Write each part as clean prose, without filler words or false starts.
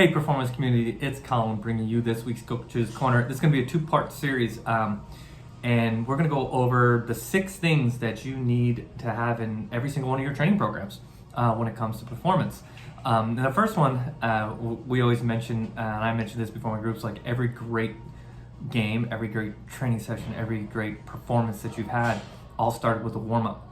Hey, performance community, it's Colin bringing you this week's Coach's Corner. This is going to be a two-part series, and we're going to go over the 6 things that you need to have in every single one of your training programs when it comes to performance. And the first one, we always mention, and I mentioned this before in groups, like every great game, every great training session, every great performance that you've had all started with a warm-up,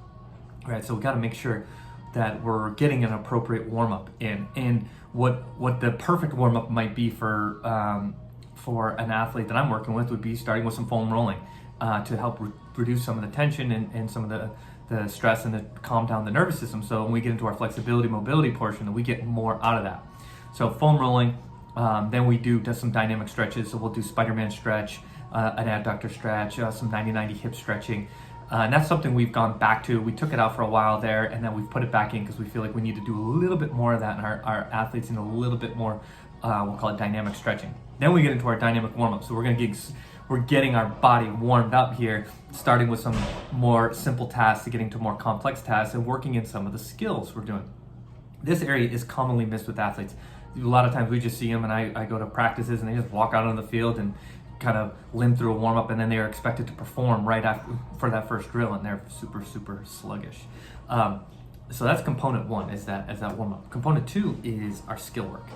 right? So we got to make sure that we're getting an appropriate warm-up in. And what the perfect warm-up might be for an athlete that I'm working with would be starting with some foam rolling to help reduce some of the tension and some of the stress and to calm down the nervous system. So when we get into our flexibility, mobility portion, we get more out of that. So foam rolling, then we do some dynamic stretches. So we'll do Spider-Man stretch, an adductor stretch, some 90-90 hip stretching. And that's something we've gone back to. We took it out for a while there, and then we've put it back in because we feel like we need to do a little bit more of that, and our athletes need a little bit more, we'll call it dynamic stretching. Then we get into our dynamic warm-up. So we're getting our body warmed up here, starting with some more simple tasks to getting to more complex tasks and working in some of the skills we're doing. This area is commonly missed with athletes. A lot of times we just see them, and I go to practices and they just walk out on the field and kind of limp through a warm-up, and then they are expected to perform right after for that first drill, and they're super sluggish. So that's component 1, is that warm-up. Component 2 is our skill work.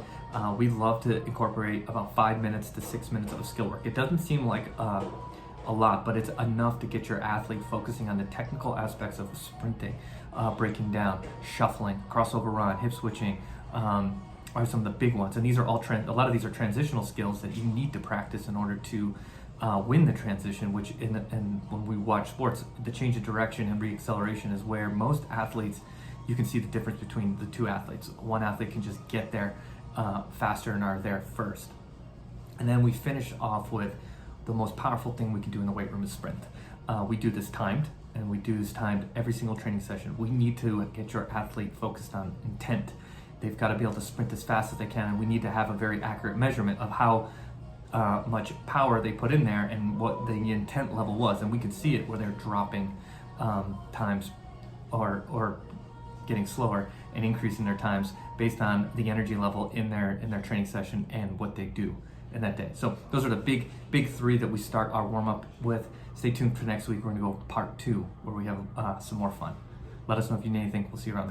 We love to incorporate about 5 minutes to 6 minutes of skill work. It doesn't seem like a lot, but it's enough to get your athlete focusing on the technical aspects of sprinting, breaking down, shuffling, crossover run, hip switching, are some of the big ones. And these are all a lot of these are transitional skills that you need to practice in order to win the transition, which and when we watch sports, the change of direction and reacceleration is where most athletes, you can see the difference between the two athletes. One athlete can just get there faster and are there first. And then we finish off with the most powerful thing we can do in the weight room is sprint. We do this timed, and we do this timed every single training session. We need to get your athlete focused on intent. They've got to be able to sprint as fast as they can, and we need to have a very accurate measurement of how much power they put in there and what the intent level was. And we can see it where they're dropping times or getting slower and increasing their times based on the energy level in their training session and what they do in that day. So those are the big 3 that we start our warm-up with. Stay tuned for next week. We're going to go part 2 where we have some more fun. Let us know if you need anything. We'll see you around the corner.